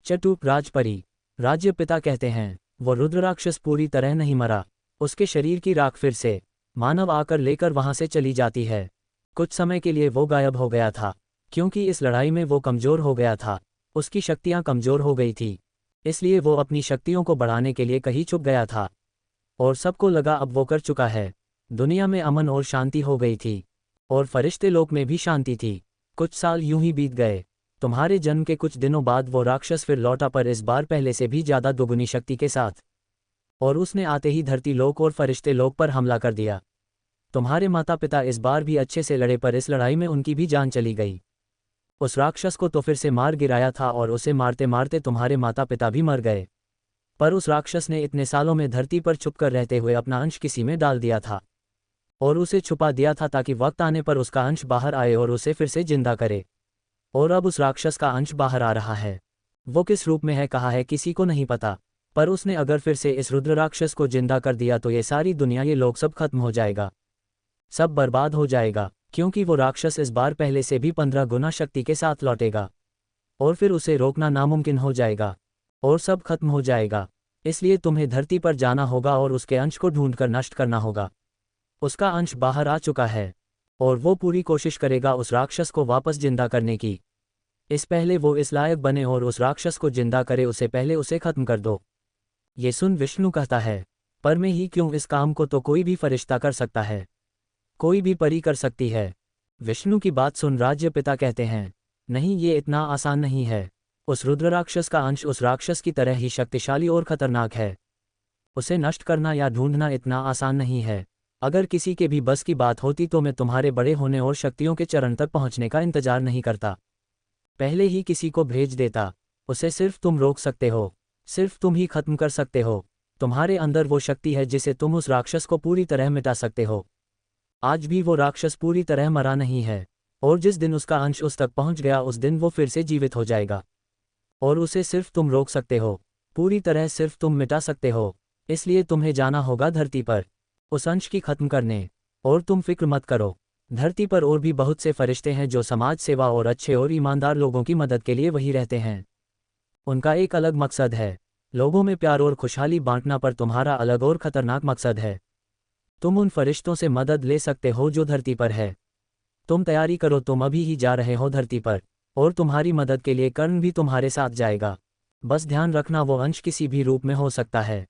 चटूक राजपरी। राज्य पिता कहते हैं, वो रुद्र राक्षस पूरी तरह नहीं मरा। उसके शरीर की राख फिर से मानव आकर लेकर वहां से चली जाती है। कुछ समय के लिए वो गायब हो गया था, क्योंकि इस लड़ाई में वो कमजोर हो गया था। उसकी शक्तियां कमजोर हो गई थी, इसलिए वो अपनी शक्तियों को बढ़ाने के लिए कहीं छुप गया था। और सबको लगा अब वो कर चुका है। दुनिया में अमन और शांति हो गई थी, और फरिश्ते लोक में भी शांति थी। कुछ साल यूं ही बीत गए। तुम्हारे जन्म के कुछ दिनों बाद वो राक्षस फिर लौटा, पर इस बार पहले से भी ज्यादा दोगुनी शक्ति के साथ। और उसने आते ही धरती लोक और फरिश्ते लोक पर हमला कर दिया। तुम्हारे माता पिता इस बार भी अच्छे से लड़े, पर इस लड़ाई में उनकी भी जान चली गई। उस राक्षस को तो फिर से मार गिराया था, और उसे मारते मारते तुम्हारे माता पिता भी मर गए। पर उस राक्षस ने इतने सालों में धरती पर छुपकर रहते हुए अपना अंश किसी में डाल दिया था, और उसे छुपा दिया था ताकि वक्त आने पर उसका अंश बाहर आए और उसे फिर से जिंदा करे। और अब उस राक्षस का अंश बाहर आ रहा है। वो किस रूप में है कहा है किसी को नहीं पता, पर उसने अगर फिर से इस रुद्र राक्षस को जिंदा कर दिया तो ये सारी दुनिया, ये लोग सब खत्म हो जाएगा, सब बर्बाद हो जाएगा। क्योंकि वो राक्षस इस बार पहले से भी 15 गुना शक्ति के साथ लौटेगा, और फिर उसे रोकना नामुमकिन हो जाएगा, और सब खत्म हो जाएगा। इसलिए तुम्हें धरती पर जाना होगा और उसके अंश को ढूंढकर नष्ट करना होगा। उसका अंश बाहर आ चुका है, और वो पूरी कोशिश करेगा उस राक्षस को वापस जिंदा करने की। इस पहले वो इस लायक बने और उस राक्षस को जिंदा करे, उससे पहले उसे खत्म कर दो। ये सुन विष्णु कहता है, पर मैं ही क्यों? इस काम को तो कोई भी फरिश्ता कर सकता है, कोई भी परी कर सकती है। विष्णु की बात सुन राज्य पिता कहते हैं, नहीं, ये इतना आसान नहीं है। उस रुद्र राक्षस का अंश उस राक्षस की तरह ही शक्तिशाली और खतरनाक है। उसे नष्ट करना या ढूंढना इतना आसान नहीं है। अगर किसी के भी बस की बात होती तो मैं तुम्हारे बड़े होने और शक्तियों के चरण तक पहुंचने का इंतजार नहीं करता, पहले ही किसी को भेज देता। उसे सिर्फ तुम रोक सकते हो, सिर्फ तुम ही खत्म कर सकते हो। तुम्हारे अंदर वो शक्ति है जिसे तुम उस राक्षस को पूरी तरह मिटा सकते हो। आज भी वो राक्षस पूरी तरह मरा नहीं है, और जिस दिन उसका अंश उस तक पहुंच गया उस दिन वो फिर से जीवित हो जाएगा। और उसे सिर्फ तुम रोक सकते हो, पूरी तरह सिर्फ तुम मिटा सकते हो। इसलिए तुम्हें जाना होगा धरती पर, उस अंश की खत्म करने। और तुम फिक्र मत करो, धरती पर और भी बहुत से फरिश्ते हैं जो समाज सेवा और अच्छे और ईमानदार लोगों की मदद के लिए वही रहते हैं। उनका एक अलग मकसद है, लोगों में प्यार और खुशहाली बांटना, पर तुम्हारा अलग और खतरनाक मकसद है। तुम उन फरिश्तों से मदद ले सकते हो जो धरती पर है। तुम तैयारी करो, तुम अभी ही जा रहे हो धरती पर, और तुम्हारी मदद के लिए कर्ण भी तुम्हारे साथ जाएगा। बस ध्यान रखना, वो अंश किसी भी रूप में हो सकता है,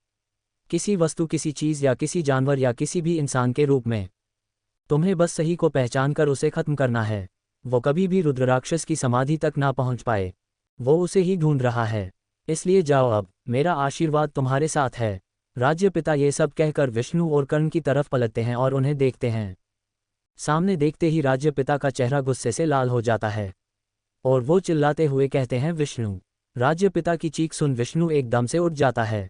किसी वस्तु, किसी चीज़ या किसी जानवर या किसी भी इंसान के रूप में। तुम्हें बस सही को पहचान कर उसे खत्म करना है। वो कभी भी रुद्र राक्षस की समाधि तक ना पहुंच पाए, वो उसे ही ढूंढ रहा है। इसलिए जाओ अब, मेरा आशीर्वाद तुम्हारे साथ है। राज्य पिता ये सब कहकर विष्णु और कर्ण की तरफ पलटते हैं और उन्हें देखते हैं। सामने देखते ही राज्य पिता का चेहरा गुस्से से लाल हो जाता है, और वो चिल्लाते हुए कहते हैं, विष्णु! राज्य पिता की चीख सुन विष्णु एकदम से उठ जाता है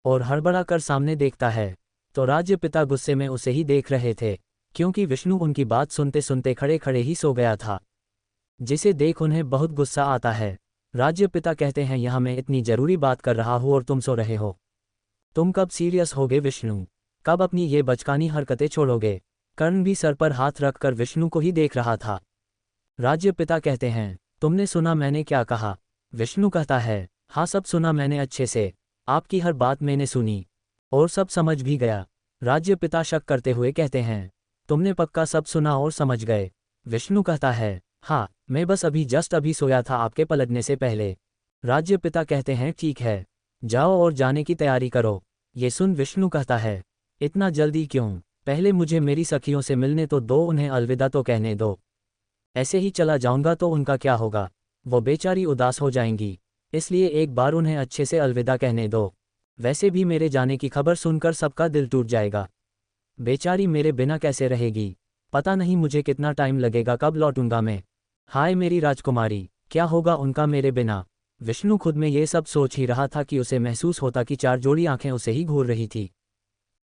और हड़बड़ा कर सामने देखता है, तो राज्य पिता गुस्से में उसे ही देख रहे थे, क्योंकि विष्णु उनकी बात सुनते सुनते खड़े खड़े ही सो गया था, जिसे देख उन्हें बहुत गुस्सा आता है। राज्य पिता कहते हैं, यहाँ मैं इतनी जरूरी बात कर रहा हूँ और तुम सो रहे हो। तुम कब सीरियस होगे विष्णु? कब अपनी ये बचकानी हरकतें छोड़ोगे? कर्ण भी सर पर हाथ रखकर विष्णु को ही देख रहा था। राज्य पिता कहते हैं, तुमने सुना मैंने क्या कहा? विष्णु कहता है, हाँ, सब सुना मैंने अच्छे से, आपकी हर बात मैंने सुनी और सब समझ भी गया। राज्य पिता शक करते हुए कहते हैं, तुमने पक्का सब सुना और समझ गए? विष्णु कहता है, हाँ, मैं बस अभी सोया था आपके पलटने से पहले। राज्य पिता कहते हैं, ठीक है, जाओ और जाने की तैयारी करो। ये सुन विष्णु कहता है, इतना जल्दी क्यों? पहले मुझे मेरी सखियों से मिलने तो दो, उन्हें अलविदा तो कहने दो। ऐसे ही चला जाऊंगा तो उनका क्या होगा? वो बेचारी उदास हो जाएंगी, इसलिए एक बार उन्हें अच्छे से अलविदा कहने दो। वैसे भी मेरे जाने की खबर सुनकर सबका दिल टूट जाएगा। बेचारी मेरे बिना कैसे रहेगी? पता नहीं मुझे कितना टाइम लगेगा, कब लौटूंगा मैं। हाय मेरी राजकुमारी, क्या होगा उनका मेरे बिना? विष्णु खुद में ये सब सोच ही रहा था कि उसे महसूस होता कि 4 जोड़ी आंखें उसे ही घूर रही थी।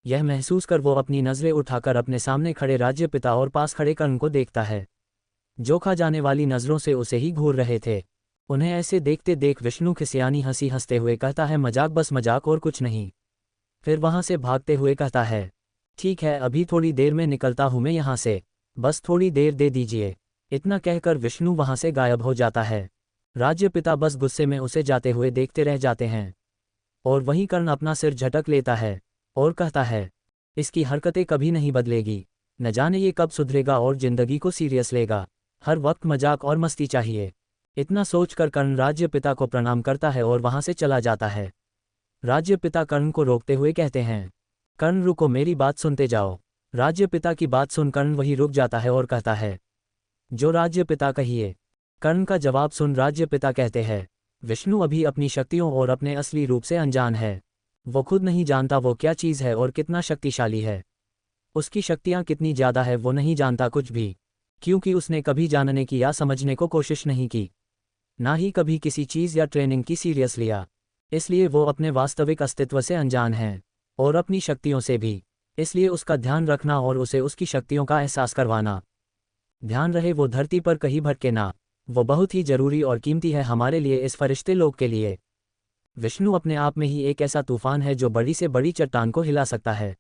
यह महसूस कर वो अपनी नज़रें उठाकर अपने सामने खड़े राज्य पिता और पास खड़े कर्ण को देखता है, जो खा जाने वाली नज़रों से उसे ही घूर रहे थे। उन्हें ऐसे देखते देख विष्णु खिसियानी हंसी हंसते हुए कहता है, मजाक, बस मजाक और कुछ नहीं। फिर वहां से भागते हुए कहता है, ठीक है, अभी थोड़ी देर में निकलता हूं मैं यहाँ से, बस थोड़ी देर दे दीजिए। इतना कहकर विष्णु वहां से गायब हो जाता है। राज्य पिता बस गुस्से में उसे जाते हुए देखते रह जाते हैं। और वहीं कर्ण अपना सिर झटक लेता है और कहता है, इसकी हरकतें कभी नहीं बदलेगी, न जाने ये कब सुधरेगा और जिंदगी को सीरियस लेगा, हर वक्त मजाक और मस्ती चाहिए। इतना सोचकर कर्ण राज्य पिता को प्रणाम करता है और वहां से चला जाता है। राज्य पिता कर्ण को रोकते हुए कहते हैं, कर्ण रुको, मेरी बात सुनते जाओ। राज्य पिता की बात सुन कर्ण वहीं रुक जाता है और कहता है, जो राज्य पिता कहिए। कर्ण का जवाब सुन राज्य पिता कहते हैं, विष्णु अभी अपनी शक्तियों और अपने असली रूप से अनजान है। वो खुद नहीं जानता वो क्या चीज़ है और कितना शक्तिशाली है। उसकी शक्तियाँ कितनी ज़्यादा है वो नहीं जानता कुछ भी, क्योंकि उसने कभी जानने की या समझने को कोशिश नहीं की, ना ही कभी किसी चीज़ या ट्रेनिंग की सीरियस लिया। इसलिए वो अपने वास्तविक अस्तित्व से अनजान है और अपनी शक्तियों से भी। इसलिए उसका ध्यान रखना और उसे उसकी शक्तियों का एहसास करवाना। ध्यान रहे वो धरती पर कहीं भटके ना। वो बहुत ही जरूरी और कीमती है हमारे लिए, इस फरिश्ते लोग के लिए। विष्णु अपने आप में ही एक ऐसा तूफान है जो बड़ी से बड़ी चट्टान को हिला सकता है।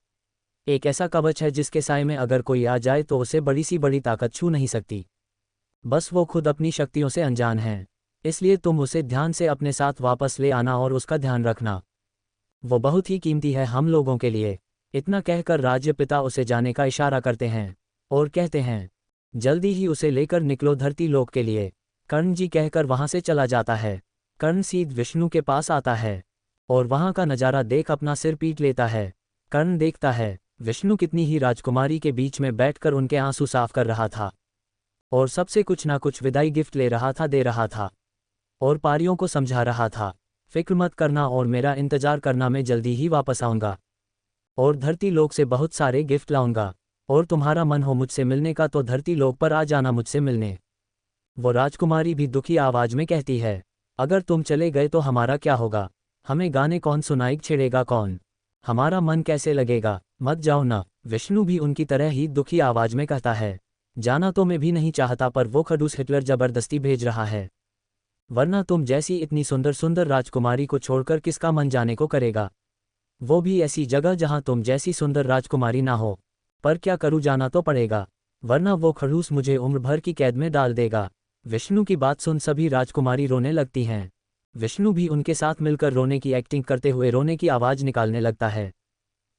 एक ऐसा कवच है जिसके साए में अगर कोई आ जाए तो उसे बड़ी सी बड़ी ताकत छू नहीं सकती। बस वो खुद अपनी शक्तियों से अनजान है। इसलिए तुम उसे ध्यान से अपने साथ वापस ले आना और उसका ध्यान रखना। वो बहुत ही कीमती है हम लोगों के लिए। इतना कहकर राज्य पिता उसे जाने का इशारा करते हैं और कहते हैं, जल्दी ही उसे लेकर निकलो धरती लोक के लिए। कर्ण जी कहकर वहां से चला जाता है। कर्ण सीध विष्णु के पास आता है और वहां का नज़ारा देख अपना सिर पीट लेता है। कर्ण देखता है विष्णु कितनी ही राजकुमारी के बीच में बैठकर उनके आंसू साफ कर रहा था और सबसे कुछ ना कुछ विदाई गिफ्ट ले रहा था, दे रहा था और पारियों को समझा रहा था, फिक्र मत करना और मेरा इंतजार करना, मैं जल्दी ही वापस आऊँगा और धरती लोक से बहुत सारे गिफ्ट लाऊंगा और तुम्हारा मन हो मुझसे मिलने का तो धरती लोक पर आ जाना मुझसे मिलने। वो राजकुमारी भी दुखी आवाज में कहती है, अगर तुम चले गए तो हमारा क्या होगा, हमें गाने कौन सुनाई, छेड़ेगा कौन, हमारा मन कैसे लगेगा, मत जाओ ना। विष्णु भी उनकी तरह ही दुखी आवाज में कहता है, जाना तो मैं भी नहीं चाहता पर वो खड़ूस हिटलर जबरदस्ती भेज रहा है, वरना तुम जैसी इतनी सुंदर सुंदर राजकुमारी को छोड़कर किसका मन जाने को करेगा, वो भी ऐसी जगह जहां तुम जैसी सुंदर राजकुमारी ना हो। पर क्या करूं, जाना तो पड़ेगा, वरना वो खड़ूस मुझे उम्र भर की कैद में डाल देगा। विष्णु की बात सुन सभी राजकुमारी रोने लगती हैं। विष्णु भी उनके साथ मिलकर रोने की एक्टिंग करते हुए रोने की आवाज़ निकालने लगता है।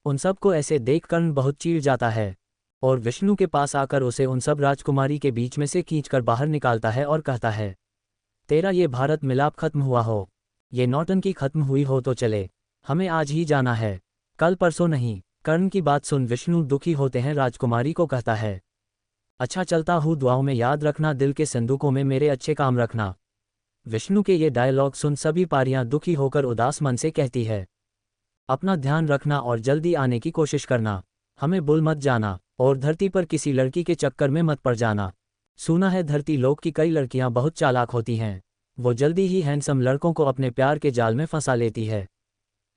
उन सबको ऐसे देख कर्ण बहुत चीड़ जाता है और विष्णु के पास आकर उसे उन सब राजकुमारी के बीच में से खींचकर बाहर निकालता है और कहता है, तेरा ये भारत मिलाप खत्म हुआ हो, ये नौटंकी खत्म हुई हो तो चले, हमें आज ही जाना है, कल परसों नहीं। कर्ण की बात सुन विष्णु दुखी होते हैं राजकुमारी को कहता है, अच्छा चलता हूँ, दुआओं में याद रखना, दिल के संदूकों में मेरे अच्छे काम रखना। विष्णु के ये डायलॉग सुन सभी पारियां दुखी होकर उदास मन से कहती है, अपना ध्यान रखना और जल्दी आने की कोशिश करना, हमें भूल मत जाना और धरती पर किसी लड़की के चक्कर में मत पड़ जाना। सुना है धरती लोक की कई लड़कियां बहुत चालाक होती हैं, वो जल्दी ही हैंडसम लड़कों को अपने प्यार के जाल में फंसा लेती है,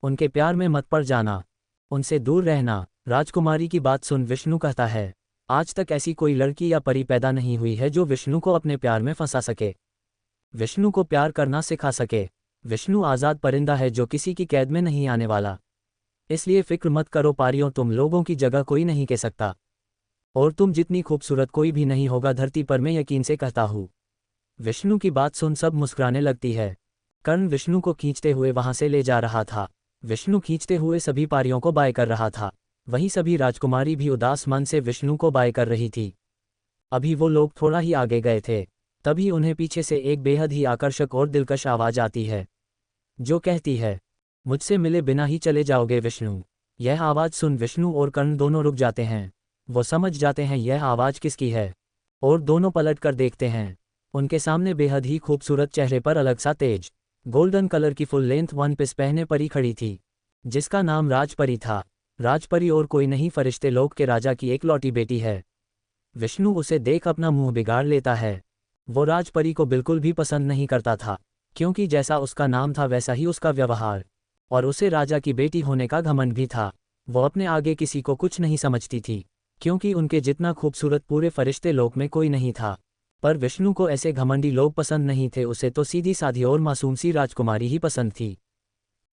उनके प्यार में मत पड़ जाना, उनसे दूर रहना। राजकुमारी की बात सुन विष्णु कहता है, आज तक ऐसी कोई लड़की या परी पैदा नहीं हुई है जो विष्णु को अपने प्यार में फंसा सके, विष्णु को प्यार करना सिखा सके। विष्णु आज़ाद परिंदा है जो किसी की कैद में नहीं आने वाला, इसलिए फिक्र मत करो पारियों, तुम लोगों की जगह कोई नहीं कह सकता और तुम जितनी खूबसूरत कोई भी नहीं होगा धरती पर, मैं यकीन से कहता हूँ। विष्णु की बात सुन सब मुस्कुराने लगती है। कर्ण विष्णु को खींचते हुए वहां से ले जा रहा था। विष्णु खींचते हुए सभी पारियों को बाय कर रहा था, वहीं सभी राजकुमारी भी उदास मन से विष्णु को बाय कर रही थी। अभी वो लोग थोड़ा ही आगे गए थे, तभी उन्हें पीछे से एक बेहद ही आकर्षक और दिलकश आवाज आती है जो कहती है, मुझसे मिले बिना ही चले जाओगे विष्णु। यह आवाज़ सुन विष्णु और कर्ण दोनों रुक जाते हैं। वो समझ जाते हैं यह आवाज़ किसकी है और दोनों पलट कर देखते हैं। उनके सामने बेहद ही खूबसूरत चेहरे पर अलग सा तेज गोल्डन कलर की फुल लेंथ वन पीस पहने परी खड़ी थी, जिसका नाम राजपरी था। राजपरी और कोई नहीं, फरिश्ते लोक के राजा की एक लौटी बेटी है। विष्णु उसे देख अपना मुंह बिगाड़ लेता है। वो राजपरी को बिल्कुल भी पसंद नहीं करता था, क्योंकि जैसा उसका नाम था वैसा ही उसका व्यवहार, और उसे राजा की बेटी होने का घमंड भी था। वो अपने आगे किसी को कुछ नहीं समझती थी, क्योंकि उनके जितना खूबसूरत पूरे फरिश्ते लोक में कोई नहीं था। पर विष्णु को ऐसे घमंडी लोग पसंद नहीं थे, उसे तो सीधी साधी और मासूम सी राजकुमारी ही पसंद थी।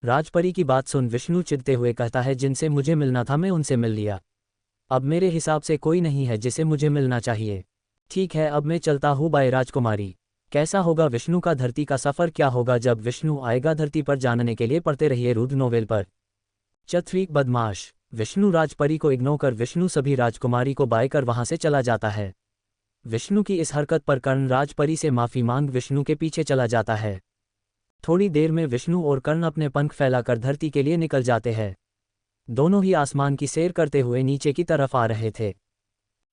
राजपरी की बात सुन विष्णु चिढ़ते हुए कहता है, जिनसे मुझे मिलना था मैं उनसे मिल लिया, अब मेरे हिसाब से कोई नहीं है जिसे मुझे मिलना चाहिए। ठीक है, अब मैं चलता हूँ, बाय राजकुमारी। कैसा होगा विष्णु का धरती का सफ़र, क्या होगा जब विष्णु आएगा धरती पर, जानने के लिए पढ़ते रहिए रुद्र नोवेल पर। चतुर्थ बदमाश। विष्णु राजपरी को इग्नोर कर विष्णु सभी राजकुमारी को बाय कर वहां से चला जाता है। विष्णु की इस हरकत पर कर्ण राजपरी से माफी मांग विष्णु के पीछे चला जाता है। थोड़ी देर में विष्णु और कर्ण अपने पंख फैलाकर धरती के लिए निकल जाते हैं। दोनों ही आसमान की सैर करते हुए नीचे की तरफ आ रहे थे।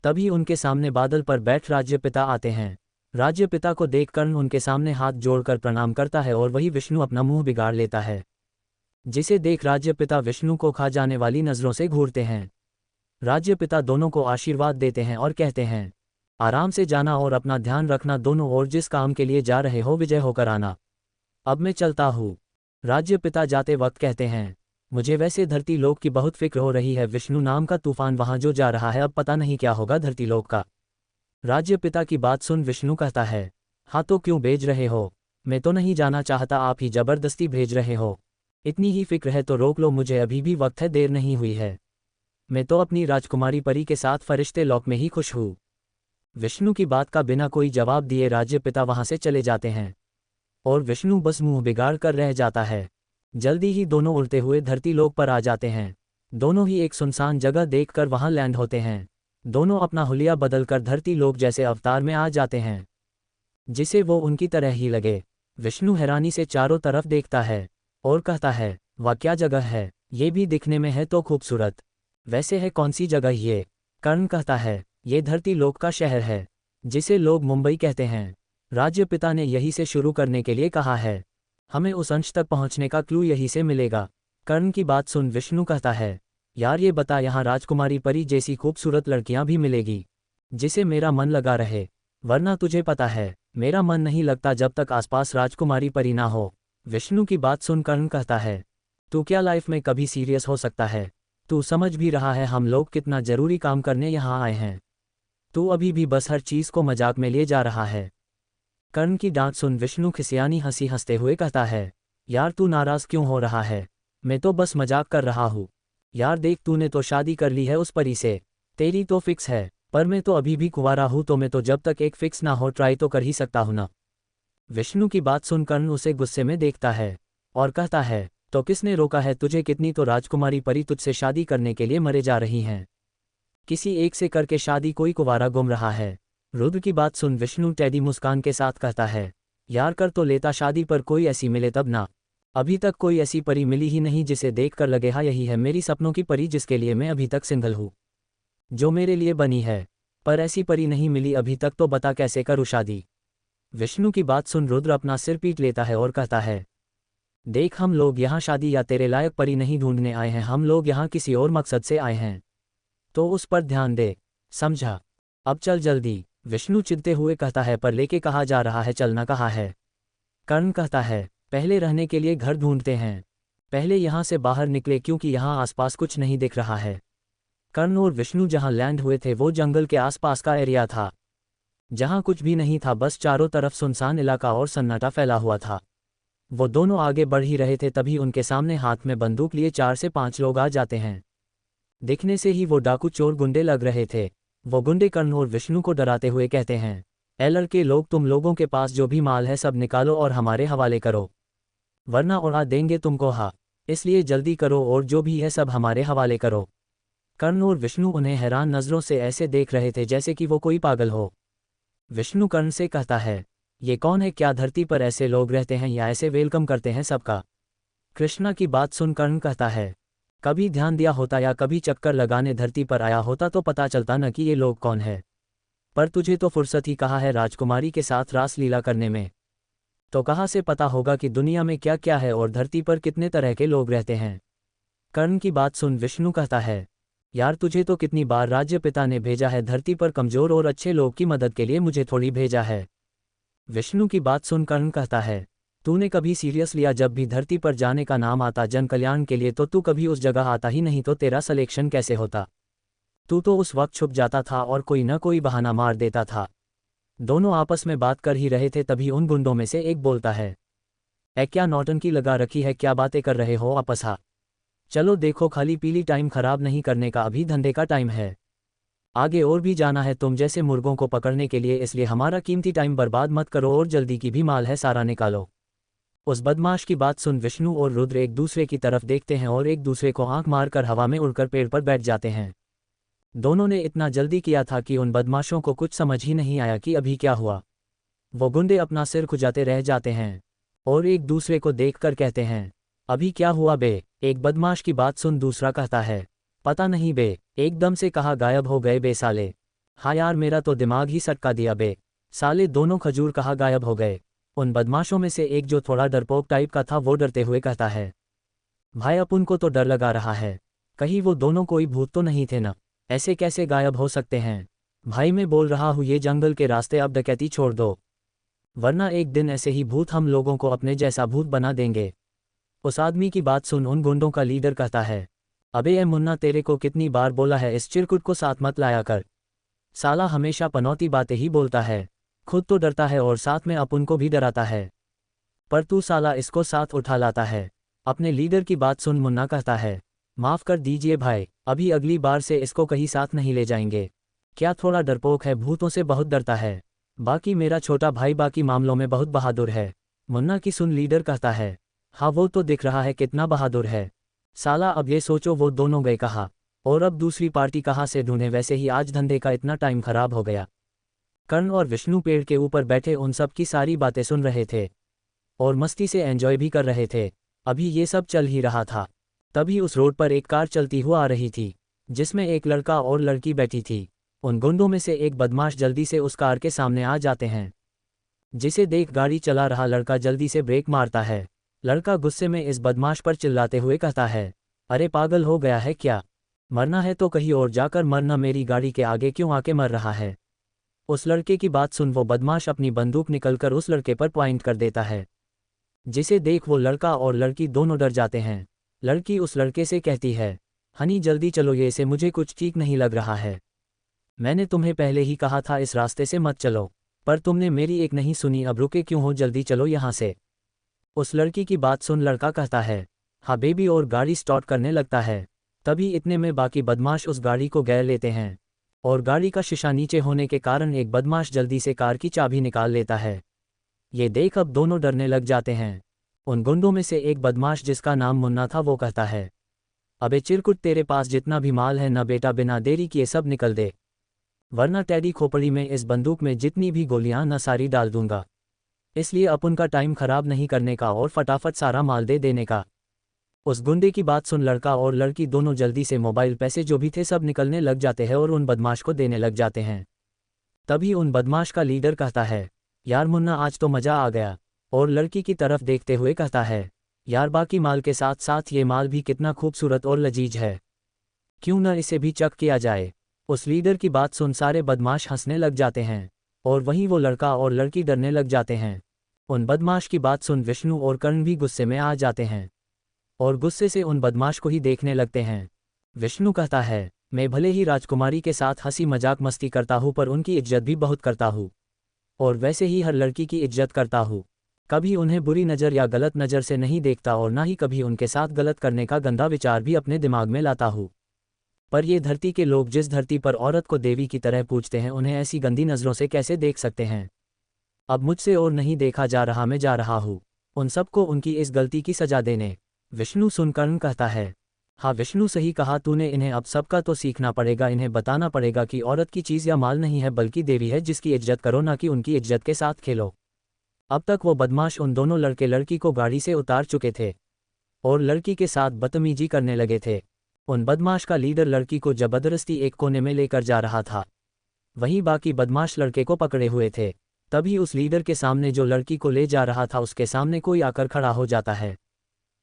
तभी उनके सामने बादल पर बैठ राज्यपिता आते हैं। राज्यपिता को देख कर्ण उनके सामने हाथ जोड़कर प्रणाम करता है और वही विष्णु अपना मुंह बिगाड़ लेता है, जिसे देख राज्यपिता विष्णु को खा जाने वाली नज़रों से घूरते हैं। राज्यपिता दोनों को आशीर्वाद देते हैं और कहते हैं, आराम से जाना और अपना ध्यान रखना दोनों, और जिस काम के लिए जा रहे हो विजय होकर आना। अब मैं चलता हूँ। राज्यपिता जाते वक्त कहते हैं, मुझे वैसे धरती लोक की बहुत फिक्र हो रही है। विष्णु नाम का तूफान वहां जो जा रहा है, अब पता नहीं क्या होगा धरती लोक का। राज्यपिता की बात सुन विष्णु कहता है, हाँ तो क्यों भेज रहे हो? मैं तो नहीं जाना चाहता, आप ही जबरदस्ती भेज रहे हो। इतनी ही फिक्र है तो रोक लो मुझे, अभी भी वक्त है, देर नहीं हुई है। मैं तो अपनी राजकुमारी परी के साथ फरिश्ते लोक में ही खुश हूँ। विष्णु की बात का बिना कोई जवाब दिए राज्यपिता वहां से चले जाते हैं और विष्णु बस मुंह बिगाड़ कर रह जाता है। जल्दी ही दोनों उड़ते हुए धरती लोक पर आ जाते हैं। दोनों ही एक सुनसान जगह देखकर वहां लैंड होते हैं। दोनों अपना हुलिया बदलकर धरती लोक जैसे अवतार में आ जाते हैं, जिसे वो उनकी तरह ही लगे। विष्णु हैरानी से चारों तरफ देखता है और कहता है, वाह क्या जगह है, ये भी दिखने में है तो खूबसूरत। वैसे है कौन सी जगह ये? कर्ण कहता है, ये धरती लोक का शहर है, जिसे लोग मुंबई कहते हैं। राज्यपिता ने यही से शुरू करने के लिए कहा है, हमें उस अंश तक पहुंचने का क्लू यही से मिलेगा। कर्ण की बात सुन विष्णु कहता है, यार ये बता, यहाँ राजकुमारी परी जैसी खूबसूरत लड़कियां भी मिलेगी जिसे मेरा मन लगा रहे, वरना तुझे पता है मेरा मन नहीं लगता जब तक आसपास राजकुमारी परी ना हो। विष्णु की बात सुन कर्ण कहता है, तू क्या लाइफ में कभी सीरियस हो सकता है? तू समझ भी रहा है हम लोग कितना जरूरी काम करने यहाँ आए हैं? तू अभी भी बस हर चीज़ को मजाक में लिए जा रहा है। कर्ण की डांट सुन विष्णु खिसियानी हंसी हंसते हुए कहता है, यार तू नाराज क्यों हो रहा है? मैं तो बस मजाक कर रहा हूँ। यार देख, तूने तो शादी कर ली है उस परी से, तेरी तो फिक्स है, पर मैं तो अभी भी कुंवारा हूँ, तो मैं तो जब तक एक फिक्स ना हो ट्राई तो कर ही सकता हूँ ना। विष्णु की बात सुन कर्ण उसे गुस्से में देखता है और कहता है, तो किसने रोका है तुझे? कितनी तो राजकुमारी परी तुझसे शादी करने के लिए मरे जा रही हैं, किसी एक से करके शादी कोई कुंवारा गुम रहा है। रुद्र की बात सुन विष्णु टेढ़ी मुस्कान के साथ कहता है, यार कर तो लेता शादी, पर कोई ऐसी मिले तब ना। अभी तक कोई ऐसी परी मिली ही नहीं जिसे देखकर लगे हाँ यही है मेरी सपनों की परी, जिसके लिए मैं अभी तक सिंगल हूँ, जो मेरे लिए बनी है। पर ऐसी परी नहीं मिली अभी तक, तो बता कैसे करूँ शादी? विष्णु की बात सुन रुद्र अपना सिर पीट लेता है और कहता है, देख हम लोग यहाँ शादी या तेरे लायक परी नहीं ढूंढने आए हैं, हम लोग यहाँ किसी और मकसद से आए हैं, तो उस पर ध्यान दे, समझा? अब चल जल्दी। विष्णु चिढ़ते हुए कहता है, पर लेके कहाँ जा रहा है, चलना कहाँ है? कर्ण कहता है, पहले रहने के लिए घर ढूंढते हैं, पहले यहाँ से बाहर निकले क्योंकि यहाँ आसपास कुछ नहीं दिख रहा है। कर्ण और विष्णु जहाँ लैंड हुए थे वो जंगल के आसपास का एरिया था, जहाँ कुछ भी नहीं था, बस चारों तरफ सुनसान इलाका और सन्नाटा फैला हुआ था। वो दोनों आगे बढ़ ही रहे थे, तभी उनके सामने हाथ में बंदूक लिए 4 से 5 लोग आ जाते हैं। दिखने से ही वो डाकू चोर गुंडे लग रहे थे। वो गुंडे कर्ण और विष्णु को डराते हुए कहते हैं, ए लड़के लोग, तुम लोगों के पास जो भी माल है सब निकालो और हमारे हवाले करो, वरना उड़ा देंगे तुमको, हाँ इसलिए जल्दी करो और जो भी है सब हमारे हवाले करो। कर्ण और विष्णु उन्हें हैरान नज़रों से ऐसे देख रहे थे जैसे कि वो कोई पागल हो। विष्णु कर्ण से कहता है, ये कौन है? क्या धरती पर ऐसे लोग रहते हैं या ऐसे वेलकम करते हैं सबका? कृष्णा की बात सुन कर्ण कहता है, कभी ध्यान दिया होता या कभी चक्कर लगाने धरती पर आया होता तो पता चलता न कि ये लोग कौन है, पर तुझे तो फुर्सत ही कहाँ है राजकुमारी के साथ रासलीला करने में, तो कहाँ से पता होगा कि दुनिया में क्या क्या है और धरती पर कितने तरह के लोग रहते हैं। कर्ण की बात सुन विष्णु कहता है, यार तुझे तो कितनी बार राज्यपिता ने भेजा है धरती पर कमजोर और अच्छे लोग की मदद के लिए, मुझे थोड़ी भेजा है। विष्णु की बात सुन कर्ण कहता है, तूने कभी सीरियस लिया जब भी धरती पर जाने का नाम आता जन कल्याण के लिए, तो तू कभी उस जगह आता ही नहीं, तो तेरा सिलेक्शन कैसे होता? तू तो उस वक्त छुप जाता था और कोई न कोई बहाना मार देता था। दोनों आपस में बात कर ही रहे थे, तभी उन गुंडों में से एक बोलता है, ए क्या नौटंकी लगा रखी है, क्या बातें कर रहे हो आपस? हाँ चलो देखो, खाली पीली टाइम खराब नहीं करने का, अभी धंधे का टाइम है। आगे और भी जाना है तुम जैसे मुर्गों को पकड़ने के लिए, इसलिए हमारा कीमती टाइम बर्बाद मत करो और जल्दी की भी माल है सारा निकालो। उस बदमाश की बात सुन विष्णु और रुद्र एक दूसरे की तरफ देखते हैं और एक दूसरे को आंख मारकर हवा में उड़कर पेड़ पर बैठ जाते हैं। दोनों ने इतना जल्दी किया था कि उन बदमाशों को कुछ समझ ही नहीं आया कि अभी क्या हुआ। वो गुंडे अपना सिर खुजाते रह जाते हैं और एक दूसरे को देखकर कहते हैं, अभी क्या हुआ बे? एक बदमाश की बात सुन दूसरा कहता है, पता नहीं बे, एकदम से कहाँ गायब हो गए बे साले। हाँ यार, मेरा तो दिमाग ही सटका दिया बे साले, दोनों खजूर कहाँ गायब हो गए। उन बदमाशों में से एक जो थोड़ा डरपोक टाइप का था वो डरते हुए कहता है, भाई अपन को तो डर लगा रहा है, कहीं वो दोनों कोई भूत तो नहीं थे ना, ऐसे कैसे गायब हो सकते हैं। भाई मैं बोल रहा हूँ ये जंगल के रास्ते अब डकैती छोड़ दो, वरना एक दिन ऐसे ही भूत हम लोगों को अपने जैसा भूत बना देंगे। उस आदमी की बात सुन उन गुंडों का लीडर कहता है, अबे ए मुन्ना, तेरे को कितनी बार बोला है इस चिरकुट को साथ मत लाया कर, साला हमेशा पनौती बातें ही बोलता है, खुद तो डरता है और साथ में अपन को भी डराता है, पर तू साला इसको साथ उठा लाता है। अपने लीडर की बात सुन मुन्ना कहता है, माफ़ कर दीजिए भाई, अभी अगली बार से इसको कहीं साथ नहीं ले जाएंगे। क्या थोड़ा डरपोक है, भूतों से बहुत डरता है, बाकी मेरा छोटा भाई बाकी मामलों में बहुत बहादुर है। मुन्ना की सुन लीडर कहता है, हाँ वो तो दिख रहा है कितना बहादुर है साला। अब ये सोचो वो दोनों गए कहाँ और अब दूसरी पार्टी कहाँ से ढूंढे, वैसे ही आज धंधे का इतना टाइम खराब हो गया। कर्ण और विष्णु पेड़ के ऊपर बैठे उन सब की सारी बातें सुन रहे थे और मस्ती से एंजॉय भी कर रहे थे। अभी ये सब चल ही रहा था, तभी उस रोड पर एक कार चलती हुआ आ रही थी जिसमें एक लड़का और लड़की बैठी थी। उन गुंडों में से एक बदमाश जल्दी से उस कार के सामने आ जाते हैं, जिसे देख गाड़ी चला रहा लड़का जल्दी से ब्रेक मारता है। लड़का गुस्से में इस बदमाश पर चिल्लाते हुए कहता है, अरे पागल हो गया है क्या, मरना है तो कहीं और जाकर मरना, मेरी गाड़ी के आगे क्यों आके मर रहा है। उस लड़के की बात सुन वो बदमाश अपनी बंदूक निकलकर उस लड़के पर पॉइंट कर देता है, जिसे देख वो लड़का और लड़की दोनों डर जाते हैं। लड़की उस लड़के से कहती है, हनी जल्दी चलो, ये से मुझे कुछ ठीक नहीं लग रहा है, मैंने तुम्हें पहले ही कहा था इस रास्ते से मत चलो, पर तुमने मेरी एक नहीं सुनी, अब रुके क्यों हो, जल्दी चलो यहाँ से। उस लड़की की बात सुन लड़का कहता है, हाँ बेबी, और गाड़ी स्टार्ट करने लगता है। तभी इतने में बाकी बदमाश उस गाड़ी को घेर लेते हैं और गाड़ी का शीशा नीचे होने के कारण एक बदमाश जल्दी से कार की चाबी निकाल लेता है। ये देख अब दोनों डरने लग जाते हैं। उन गुंडों में से एक बदमाश जिसका नाम मुन्ना था वो कहता है, अबे चिरकुट, तेरे पास जितना भी माल है ना बेटा, बिना देरी किए सब निकल दे, वरना टेडी खोपड़ी में इस बंदूक में जितनी भी गोलियां न सारी डाल दूंगा, इसलिए अपन का टाइम खराब नहीं करने का और फटाफट सारा माल दे देने का। उस गुंडे की बात सुन लड़का और लड़की दोनों जल्दी से मोबाइल पैसे जो भी थे सब निकलने लग जाते हैं और उन बदमाश को देने लग जाते हैं। तभी उन बदमाश का लीडर कहता है, यार मुन्ना, आज तो मज़ा आ गया, और लड़की की तरफ देखते हुए कहता है, यार बाकी माल के साथ साथ ये माल भी कितना खूबसूरत और लजीज है, क्यों न इसे भी चख किया जाए। उस लीडर की बात सुन सारे बदमाश हंसने लग जाते हैं और वहीं वो लड़का और लड़की डरने लग जाते हैं। उन बदमाश की बात सुन विष्णु और कर्ण भी गुस्से में आ जाते हैं और गुस्से से उन बदमाश को ही देखने लगते हैं। विष्णु कहता है, मैं भले ही राजकुमारी के साथ हंसी मजाक मस्ती करता हूँ पर उनकी इज्जत भी बहुत करता हूँ, और वैसे ही हर लड़की की इज्जत करता हूँ, कभी उन्हें बुरी नज़र या गलत नज़र से नहीं देखता और ना ही कभी उनके साथ गलत करने का गंदा विचार भी अपने दिमाग में लाता हूँ। पर ये धरती के लोग जिस धरती पर औरत को देवी की तरह पूजते हैं, उन्हें ऐसी गंदी नज़रों से कैसे देख सकते हैं। अब मुझसे और नहीं देखा जा रहा, मैं जा रहा हूँ उन सबको उनकी इस गलती की सजा देने। विष्णु सुनकर कहता है, हाँ विष्णु, सही कहा तूने, इन्हें अब सबका तो सीखना पड़ेगा, इन्हें बताना पड़ेगा कि औरत की चीज़ या माल नहीं है बल्कि देवी है जिसकी इज्जत करो, ना कि उनकी इज्जत के साथ खेलो। अब तक वो बदमाश उन दोनों लड़के लड़की को गाड़ी से उतार चुके थे और लड़की के साथ बदतमीजी करने लगे थे। उन बदमाश का लीडर लड़की को जबरदस्ती एक कोने में लेकर जा रहा था, वहीं बाकी बदमाश लड़के को पकड़े हुए थे। तभी उस लीडर के सामने जो लड़की को ले जा रहा था उसके सामने कोई आकर खड़ा हो जाता है।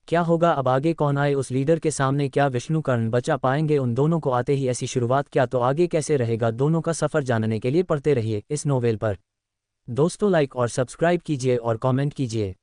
क्या होगा अब आगे, कौन आए उस लीडर के सामने, क्या विष्णु कर्ण बचा पाएंगे उन दोनों को आते ही ऐसी शुरुआत, क्या तो आगे कैसे रहेगा, दोनों का सफ़र जानने के लिए पढ़ते रहिए इस नोवेल पर। दोस्तों लाइक और सब्सक्राइब कीजिए और कमेंट कीजिए।